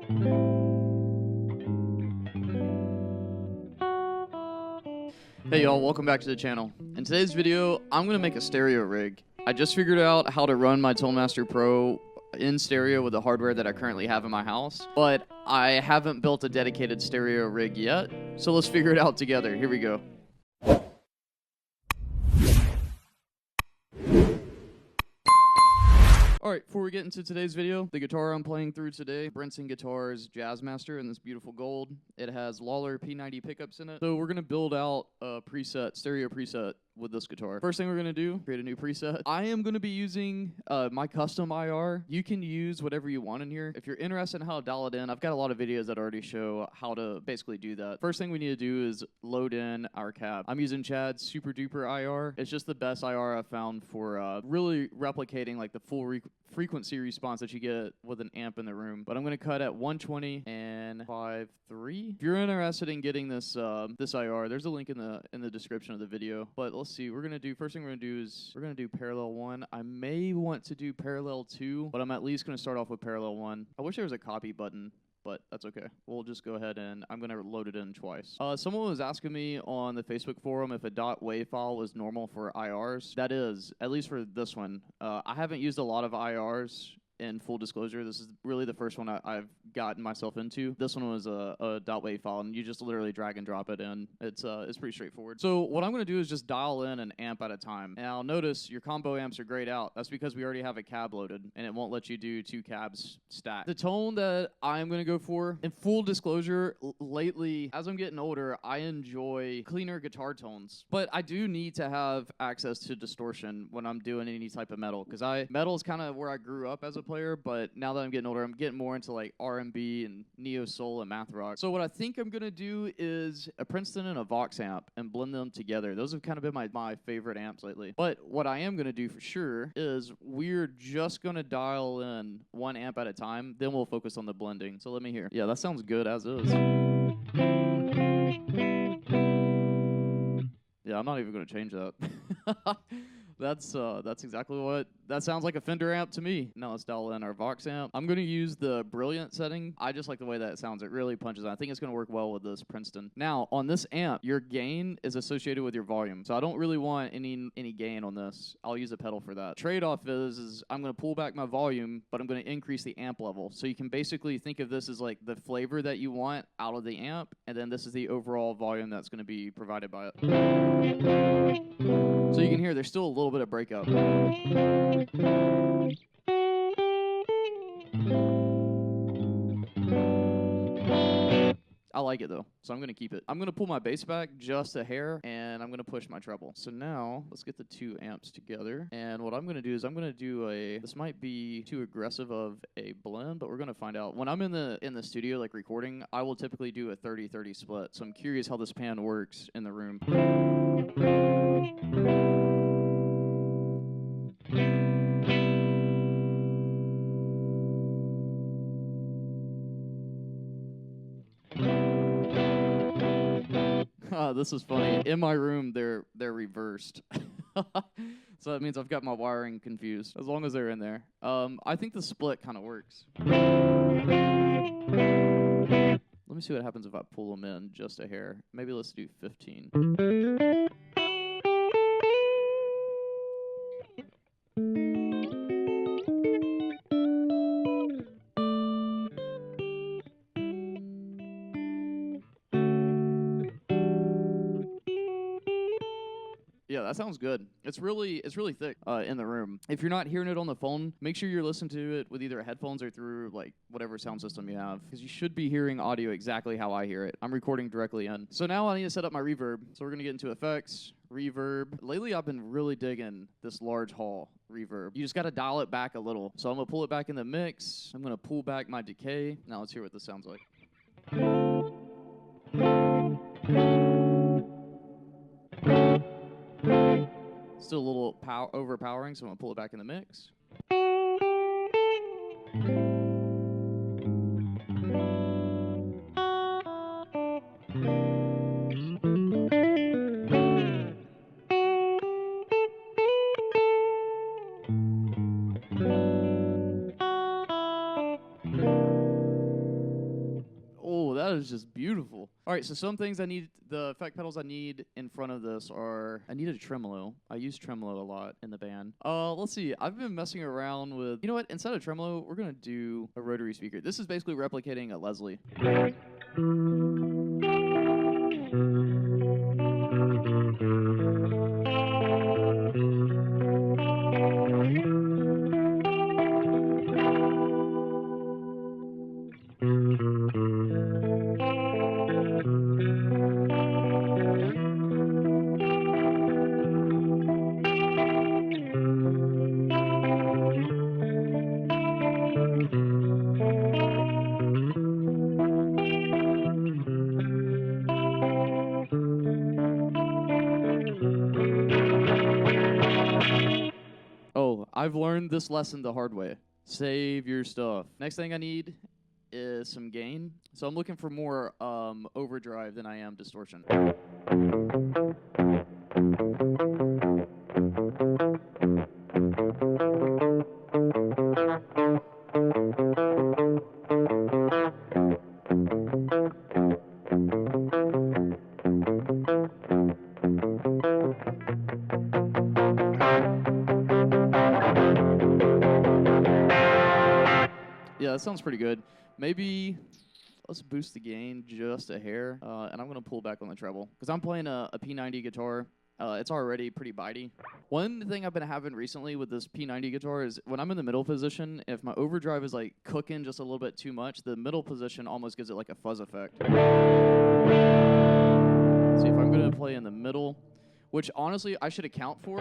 Hey y'all, welcome back to the channel. In today's video, I'm going to make a stereo rig. I just figured out how to run my Tonemaster Pro in stereo with the hardware that I currently have in my house, but I haven't built a dedicated stereo rig yet, so let's figure it out together. Here we go. Alright, before we get into today's video, the guitar I'm playing through today, Brinson Guitars Jazzmaster in this beautiful gold. It has Lawler P90 pickups in it. So we're going to build out a preset, stereo preset with this guitar. First thing we're going to do, create a new preset. I am going to be using my custom IR. You can use whatever you want in here. If you're interested in how to dial it in, I've got a lot of videos that already show how to basically do that. First thing we need to do is load in our cab. I'm using Chad's Super Duper IR. It's just the best IR I've found for really replicating like the full frequency response that you get with an amp in the room. But I'm going to cut at 120 and 5.3. If you're interested in getting this this IR, there's a link in the description of the video. But let's see. First thing we're going to do is we're going to do parallel 1. I may want to do parallel 2, but I'm at least going to start off with parallel 1. I wish there was a copy button, but that's okay. We'll just go ahead and I'm going to load it in twice. Someone was asking me on the Facebook forum if a .wav file was normal for IRs. That is, at least for this one. I haven't used a lot of IRs. In full disclosure, this is really the first one I've gotten myself into. This one was a .wav file, and you just literally drag and drop it in. It's pretty straightforward. So what I'm going to do is just dial in an amp at a time. Now notice your combo amps are grayed out. That's because we already have a cab loaded, and it won't let you do 2 cabs stacked. The tone that I'm going to go for, in full disclosure, lately, as I'm getting older, I enjoy cleaner guitar tones. But I do need to have access to distortion when I'm doing any type of metal, because metal is kind of where I grew up as a player, but now that I'm getting older, I'm getting more into like R&B and neo soul and math rock. So what I think I'm gonna do is a Princeton and a Vox amp and blend them together. Those have kind of been my favorite amps lately. But what I am gonna do for sure is we're just gonna dial in 1 amp at a time, then we'll focus on the blending. So let me hear. Yeah, that sounds good as is. Yeah, I'm not even gonna change that. That's exactly what that sounds like. A Fender amp to me. Now let's dial in our Vox amp. I'm gonna use the Brilliant setting. I just like the way that it sounds. It really punches. I think it's gonna work well with this Princeton. Now on this amp, your gain is associated with your volume, so I don't really want any gain on this. I'll use a pedal for that. Trade-off is I'm gonna pull back my volume, but I'm gonna increase the amp level. So you can basically think of this as like the flavor that you want out of the amp, and then this is the overall volume that's gonna be provided by it. So you can hear there's still a little bit of breakup. I like it though, so I'm gonna keep it. I'm gonna pull my bass back just a hair, and I'm gonna push my treble. So now let's get the 2 amps together. And what I'm gonna do is I'm gonna do this might be too aggressive of a blend, but we're gonna find out. When I'm in the studio like recording, I will typically do a 30-30 split. So I'm curious how this pan works in the room. This is funny. In my room, they're reversed. So that means I've got my wiring confused, as long as they're in there. I think the split kind of works. Let me see what happens if I pull them in just a hair. Maybe let's do 15. Yeah, that sounds good. It's really thick in the room. If you're not hearing it on the phone, make sure you're listening to it with either headphones or through like whatever sound system you have, because you should be hearing audio exactly how I hear it. I'm recording directly in. So now I need to set up my reverb. So we're gonna get into effects, reverb. Lately I've been really digging this large hall reverb. You just gotta dial it back a little. So I'm gonna pull it back in the mix. I'm gonna pull back my decay. Now let's hear what this sounds like. Still a little overpowering, so I'm gonna pull it back in the mix. That is just beautiful. All right, so some things I need, the effect pedals I need in front of this are, I need a tremolo. I use tremolo a lot in the band. Let's see, I've been messing around with, you know what, instead of tremolo, we're gonna do a rotary speaker. This is basically replicating a Leslie. Oh, I've learned this lesson the hard way. Save your stuff. Next thing I need is some gain. So I'm looking for more overdrive than I am distortion. Yeah, that sounds pretty good. Maybe let's boost the gain just a hair, and I'm going to pull back on the treble. Because I'm playing a P90 guitar. It's already pretty bitey. One thing I've been having recently with this P90 guitar is when I'm in the middle position, if my overdrive is like cooking just a little bit too much, the middle position almost gives it like a fuzz effect. See, if I'm going to play in the middle, which honestly I should account for.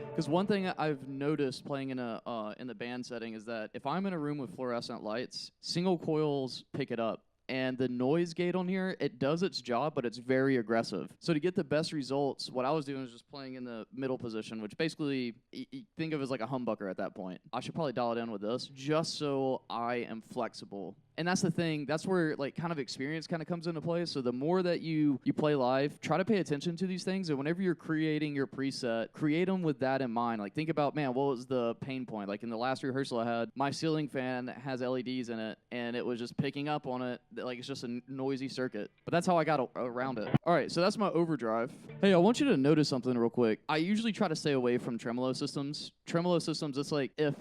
Because one thing I've noticed playing in the band setting is that if I'm in a room with fluorescent lights, single coils pick it up. And the noise gate on here, it does its job, but it's very aggressive. So to get the best results, what I was doing was just playing in the middle position, which basically you think of as like a humbucker at that point. I should probably dial it in with this, just so I am flexible. And that's the thing. That's where like kind of experience kind of comes into play. So the more that you play live, try to pay attention to these things. And whenever you're creating your preset, create them with that in mind. Like think about, man, what was the pain point? Like in the last rehearsal I had, my ceiling fan has LEDs in it, and it was just picking up on it. Like it's just a noisy circuit. But that's how I got around it. All right, so that's my overdrive. Hey, I want you to notice something real quick. I usually try to stay away from tremolo systems. Tremolo systems, it's like if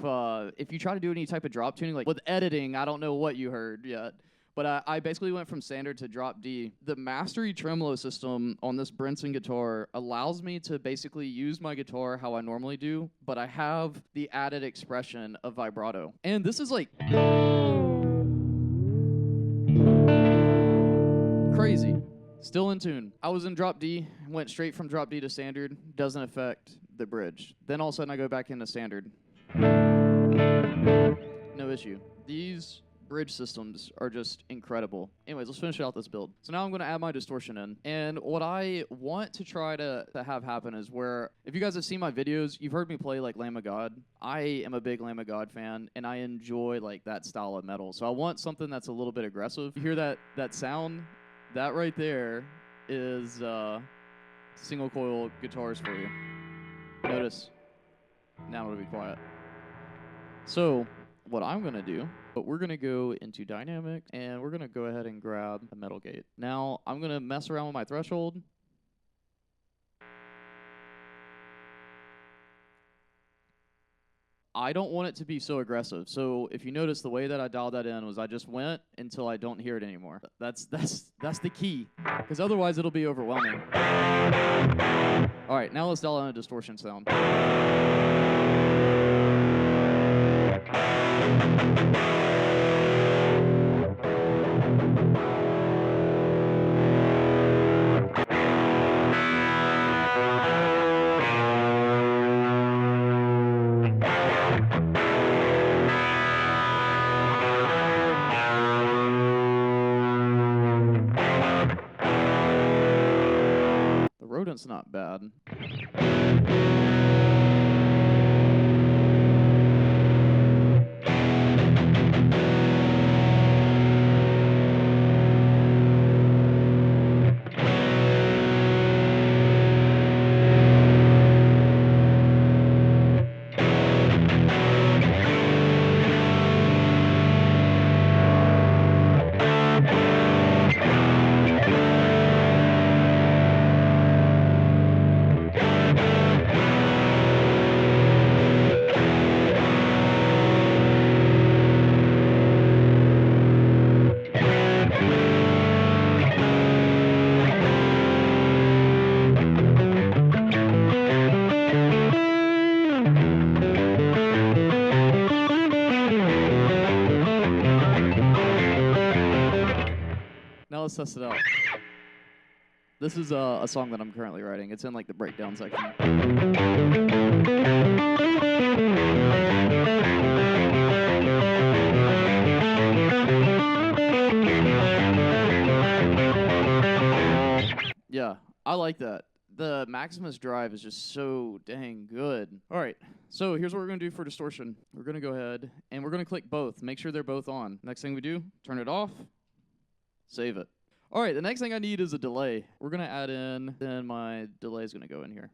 you try to do any type of drop tuning, like with editing, I don't know what you heard yet, but I basically went from standard to drop D. The Mastery tremolo system on this Brinson guitar allows me to basically use my guitar how I normally do, but I have the added expression of vibrato. And this is like crazy. Still in tune. I was in drop D, went straight from drop D to standard, doesn't affect the bridge. Then all of a sudden I go back into standard. No issue. These bridge systems are just incredible. Anyways, let's finish out this build. So now I'm going to add my distortion in. And what I want to try to have happen is where, if you guys have seen my videos, you've heard me play like Lamb of God. I am a big Lamb of God fan, and I enjoy like that style of metal. So I want something that's a little bit aggressive. You hear that sound? That right there is single coil guitars for you. Notice. Now it'll be quiet. So what I'm going to do, but we're going to go into dynamic, and we're going to go ahead and grab a metal gate. Now I'm going to mess around with my threshold. I don't want it to be so aggressive. So if you notice, the way that I dialed that in was I just went until I don't hear it anymore. That's the key, because otherwise it'll be overwhelming. All right, now let's dial in a distortion sound. Rodent's not bad. let's test it out. This is a song that I'm currently writing. It's in like the breakdown section. Yeah, I like that. The Maximus drive is just so dang good. All right, so here's what we're going to do for distortion. We're going to go ahead, and we're going to click both. Make sure they're both on. Next thing we do, turn it off, save it. All right, the next thing I need is a delay. We're going to add in, then my delay is going to go in here.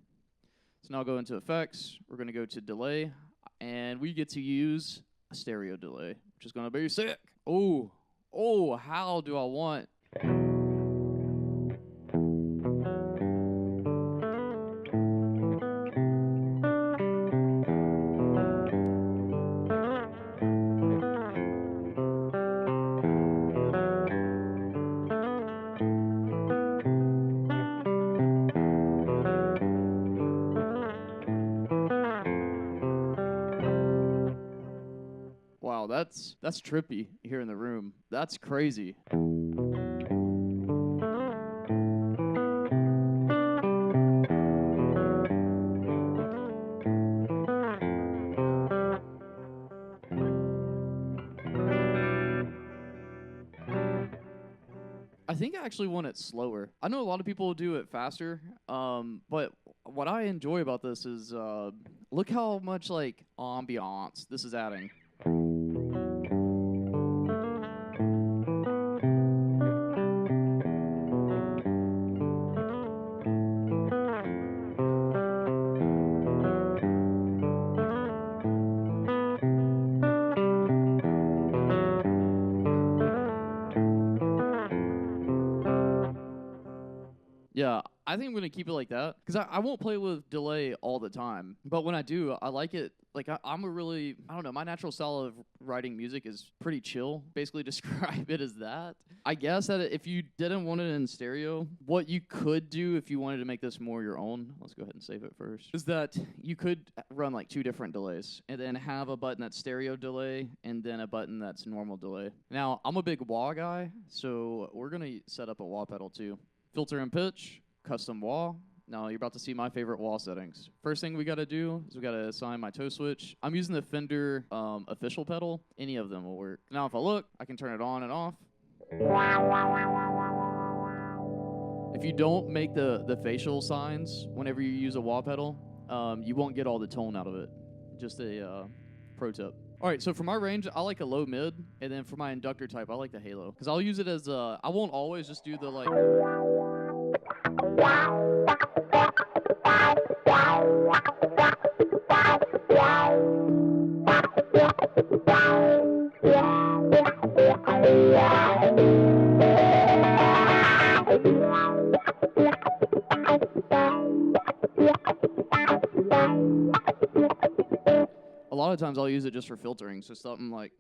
So now I'll go into Effects. We're going to go to Delay, and we get to use a stereo delay, which is going to be sick. Oh, how do I want... Wow, that's trippy here in the room. That's crazy. I think I actually want it slower. I know a lot of people do it faster, but what I enjoy about this is look how much like ambiance this is adding. Yeah, I think I'm going to keep it like that because I won't play with delay all the time. But when I do, I like it. Like, I'm a really, I don't know, my natural style of writing music is pretty chill. Basically describe it as that. I guess that if you didn't want it in stereo, what you could do if you wanted to make this more your own, let's go ahead and save it first, is that you could run like 2 different delays and then have a button that's stereo delay and then a button that's normal delay. Now, I'm a big wah guy, so we're going to set up a wah pedal too. Filter and pitch, custom wah. Now you're about to see my favorite wah settings. First thing we got to do is we got to assign my toe switch. I'm using the Fender official pedal. Any of them will work. Now if I look, I can turn it on and off. If you don't make the facial signs whenever you use a wah pedal, you won't get all the tone out of it. Just a pro tip. All right, so for my range, I like a low mid, and then for my inductor type, I like the halo. Because I'll use it as I won't always just do the like... A lot of times I'll use it just for filtering, so something like...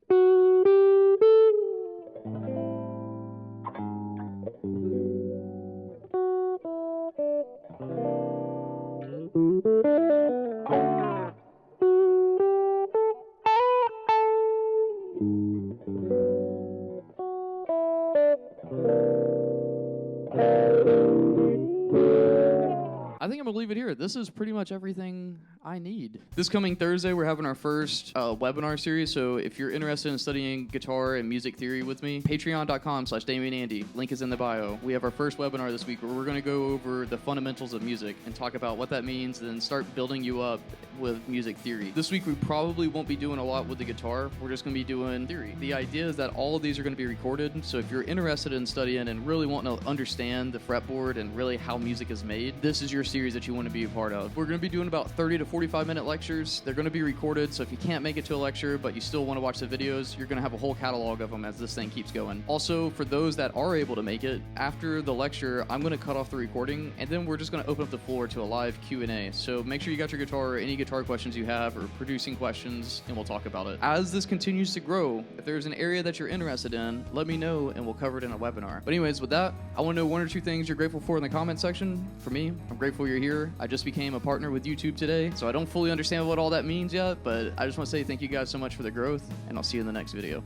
I think I'm going to leave it here. This is pretty much everything I need. This coming Thursday, we're having our first webinar series, so if you're interested in studying guitar and music theory with me, patreon.com/DamionAndy. Link is in the bio. We have our first webinar this week where we're going to go over the fundamentals of music and talk about what that means and then start building you up with music theory. This week, we probably won't be doing a lot with the guitar. We're just going to be doing theory. The idea is that all of these are going to be recorded, so if you're interested in studying and really wanting to understand the fretboard and really how music is made, this is your series that you want to be a part of. We're going to be doing about 30 to 45-minute lectures. They're going to be recorded, so if you can't make it to a lecture, but you still want to watch the videos, you're going to have a whole catalog of them as this thing keeps going. Also, for those that are able to make it, after the lecture, I'm going to cut off the recording, and then we're just going to open up the floor to a live Q&A. So make sure you got your guitar or any guitar questions you have or producing questions, and we'll talk about it. As this continues to grow, if there's an area that you're interested in, let me know, and we'll cover it in a webinar. But anyways, with that, I want to know 1 or 2 things you're grateful for in the comment section. For me, I'm grateful you're here. I just became a partner with YouTube today, so I don't fully understand what all that means yet, but I just want to say thank you guys so much for the growth, and I'll see you in the next video.